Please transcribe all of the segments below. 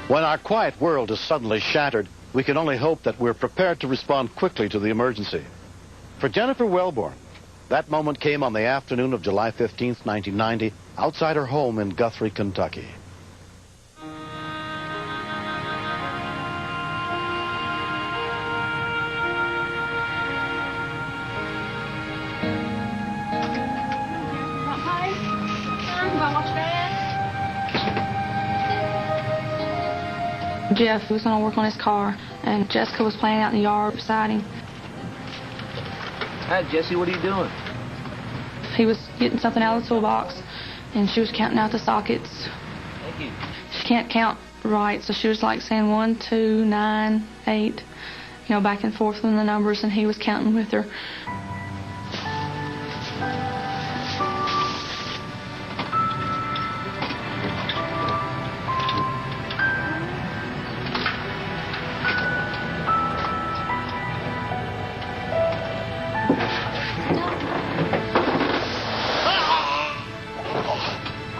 When our quiet world is suddenly shattered, we can only hope that we're prepared to respond quickly to the emergency. For Jennifer Wellborn, that moment came on the afternoon of July 15th, 1990, outside her home in Guthrie, Kentucky. Jeff was going to work on his car, and Jessica was playing out in the yard beside him. Hi, Jesse, what are you doing? He was getting something out of the toolbox, and she was counting out the sockets. Thank you. She can't count right, so she was like saying 1, 2, 9, 8, back and forth in the numbers, and he was counting with her.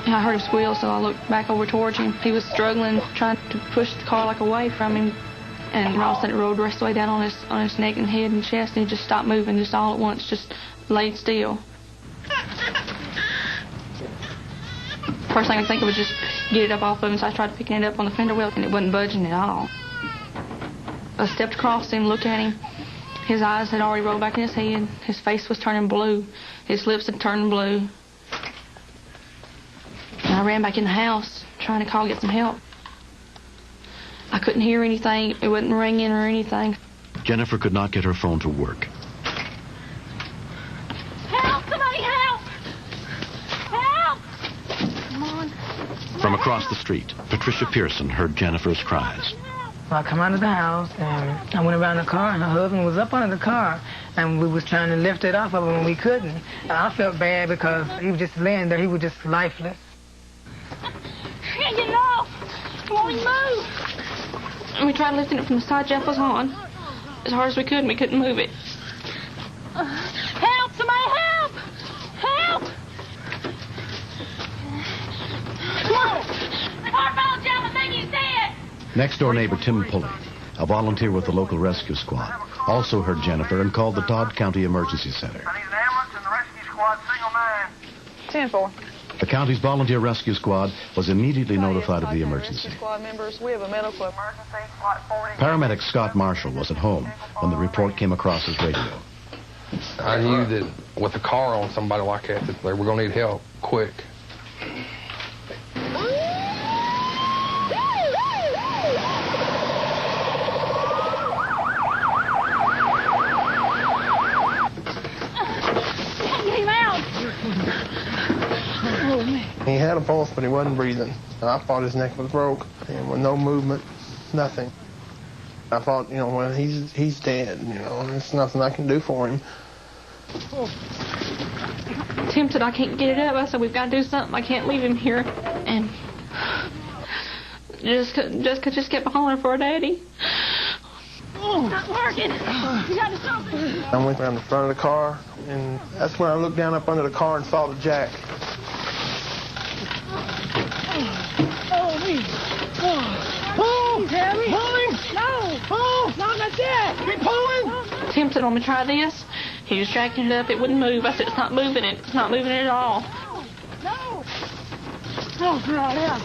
I heard him squeal, so I looked back over towards him. He was struggling, trying to push the car like away from him, and all of a sudden it rolled the rest of the way down on his neck and head and chest, and he just stopped moving, just all at once, just laid still. First thing I think of was just get it up off of him, so I tried picking it up on the fender wheel, and it wasn't budging at all. I stepped across him, looked at him. His eyes had already rolled back in his head. His face was turning blue. His lips had turned blue. I ran back in the house, trying to get some help. I couldn't hear anything. It wasn't ringing or anything. Jennifer could not get her phone to work. Help! Somebody help! Help! Come on. From across the street, Patricia Pearson heard Jennifer's cries. I come out of the house, and I went around the car, and her husband was up under the car, and we was trying to lift it off of him, and we couldn't. And I felt bad because he was just laying there. He was just lifeless. Can't get it off. It won't move. And we tried lifting it from the side Jeff was on as hard as we could, and we couldn't move it. Help! Somebody help! Help! Come on! The car fell, Jeff. I think he's dead. Next-door neighbor Tim Pulley, a volunteer with the local rescue squad, also heard Jennifer and called the Todd County Emergency Center. I need an ambulance and the rescue squad, signal 9. 10-4. The county's volunteer rescue squad was immediately notified of the emergency. Squad members, we have a medical Emergency, flight 40. Paramedic Scott Marshall was at home when the report came across his radio. I knew that with a car on somebody like that they were going to need help quick. He had a pulse, but he wasn't breathing. And I thought his neck was broke, and with no movement, nothing. I thought, well, he's dead, and there's nothing I can do for him. Tim said, I can't get it up. I said, we've got to do something. I can't leave him here. And Jessica just kept hollering for her daddy. Oh, not working. You got to stop it. I went around the front of the car, and that's when I looked down up under the car and saw the jack. He's heavy. Pulling. No. Oh, not like that. Keep pulling. Tim said, want me to try this? He was jacking it up. It wouldn't move. I said, it's not moving it. It's not moving it at all. No. Oh, God, yeah.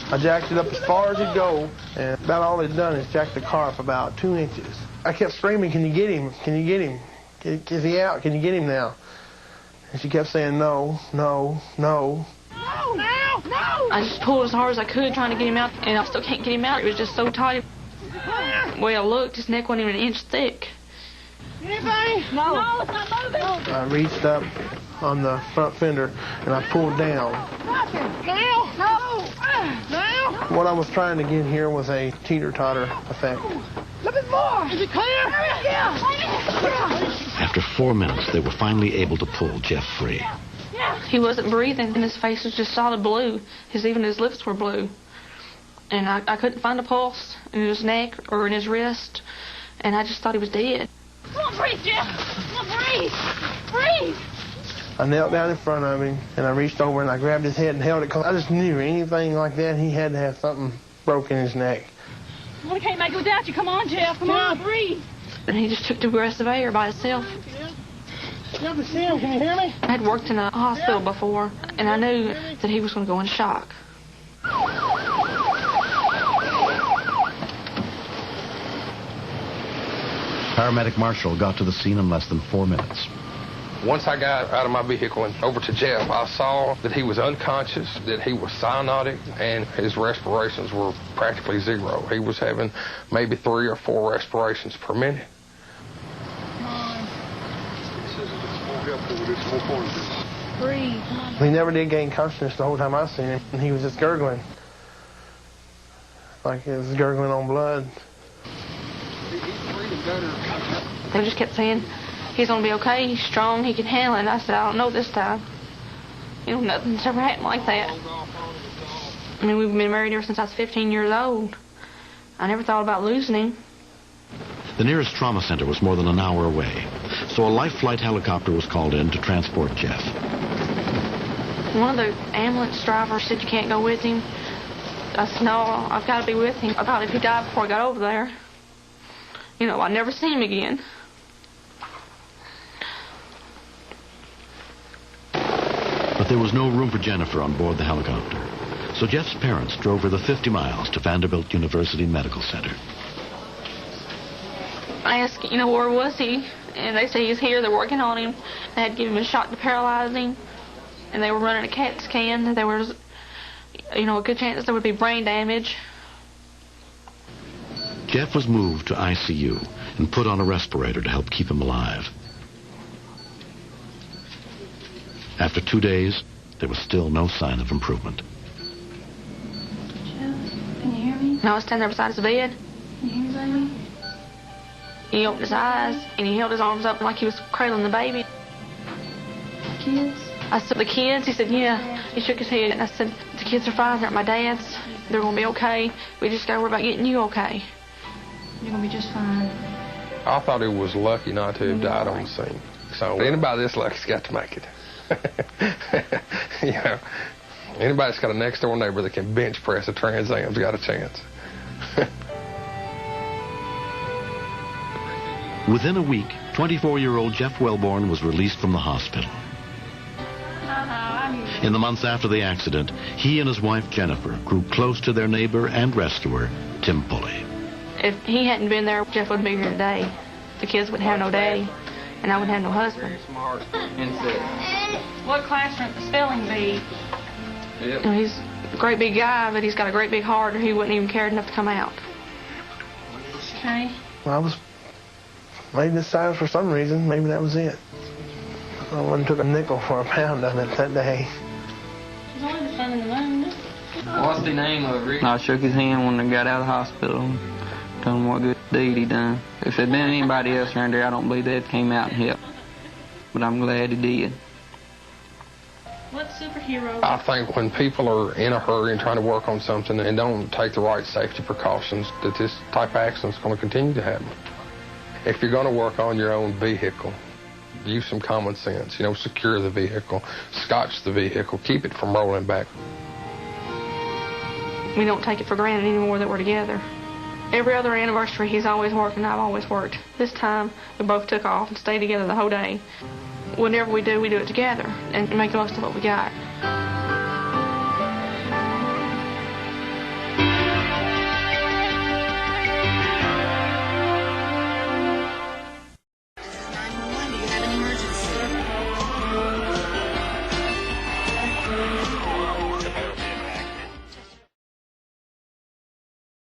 I jacked it up as far as it'd go, and about all it's done is jack the car up about 2 inches. I kept screaming, can you get him? Can you get him? Is he out? Can you get him now? And she kept saying, no, no, no. No, now, no! I just pulled as hard as I could trying to get him out, and I still can't get him out. It was just so tight. The way I looked, his neck wasn't even an inch thick. Anything? No. No, it's not moving. I reached up on the front fender, and I pulled down. Nothing. Now? No. Now? What I was trying to get here was a teeter-totter effect. A little bit more. Is it clear? Yeah. After 4 minutes, they were finally able to pull Jeff free. He wasn't breathing, and his face was just solid blue. Even his lips were blue. And I couldn't find a pulse in his neck or in his wrist, and I just thought he was dead. Come on, breathe, Jeff. Come on, breathe. Breathe. I knelt down in front of him, and I reached over and I grabbed his head and held it, because I just knew anything like that, he had to have something broke in his neck. Well, I can't make it without you. Come on, Jeff. Come on, breathe. And he just took the aggressive air by himself. Jeff, Sam, can you hear me? I had worked in a hospital before, and I knew that he was going to go into shock. Paramedic Marshall got to the scene in less than 4 minutes. Once I got out of my vehicle and over to Jeff, I saw that he was unconscious, that he was cyanotic, and his respirations were practically zero. He was having maybe 3 or 4 respirations per minute. Breathe. He never did gain consciousness the whole time I seen him. He was just gurgling, like he was gurgling on blood. They just kept saying, he's going to be okay, he's strong, he can handle it. And I said, I don't know this time. You know, nothing's ever happened like that. I mean, we've been married ever since I was 15 years old. I never thought about losing him. The nearest trauma center was more than an hour away, so a life flight helicopter was called in to transport Jeff. One of the ambulance drivers said you can't go with him. I said, no, I've got to be with him. I thought if he died before I got over there, you know, I'd never see him again. But there was no room for Jennifer on board the helicopter, so Jeff's parents drove her the 50 miles to Vanderbilt University Medical Center. I asked, you know, where was he? And they say he's here. They're working on him. They had given him a shot to paralyze him, and they were running a CAT scan. There was, you know, a good chance there would be brain damage. Jeff was moved to ICU and put on a respirator to help keep him alive. After 2 days, there was still no sign of improvement. Jeff, can you hear me? No, I was standing there beside his bed. Can you hear me, baby? He opened his eyes, and he held his arms up like he was cradling the baby. The kids? I said, the kids? He said, yeah. He shook his head, and I said, the kids are fine. They're at my dad's. They're going to be okay. We just got to worry about getting you okay. You're going to be just fine. I thought he was lucky not to have died on the scene. So anybody this lucky's got to make it. You know, anybody that's got a next-door neighbor that can bench press a Trans Am's got a chance. Within a week, 24-year-old Jeff Wellborn was released from the hospital. In the months after the accident, he and his wife Jennifer grew close to their neighbor and rescuer, Tim Pulley. If he hadn't been there, Jeff wouldn't be here today. The kids wouldn't have no daddy, and I wouldn't have no husband. What class would the spelling be? Yep. You know, he's a great big guy, but he's got a great big heart, or he wouldn't even care enough to come out. Okay. Well, I was made this size for some reason. Maybe that was it. I went and took a nickel for a pound of it that day. He's only the sun in the moon. What's the name of it? I shook his hand when I got out of the hospital. Told him what good deed he done. If there'd been anybody else around there, I don't believe they'd came out and helped. But I'm glad he did. What superhero? I think when people are in a hurry and trying to work on something and don't take the right safety precautions, that this type of accident is going to continue to happen. If you're going to work on your own vehicle, use some common sense. You know, secure the vehicle, scotch the vehicle, keep it from rolling back. We don't take it for granted anymore that we're together. Every other anniversary, he's always working, I've always worked. This time, we both took off and stayed together the whole day. Whatever we do it together and make the most of what we got.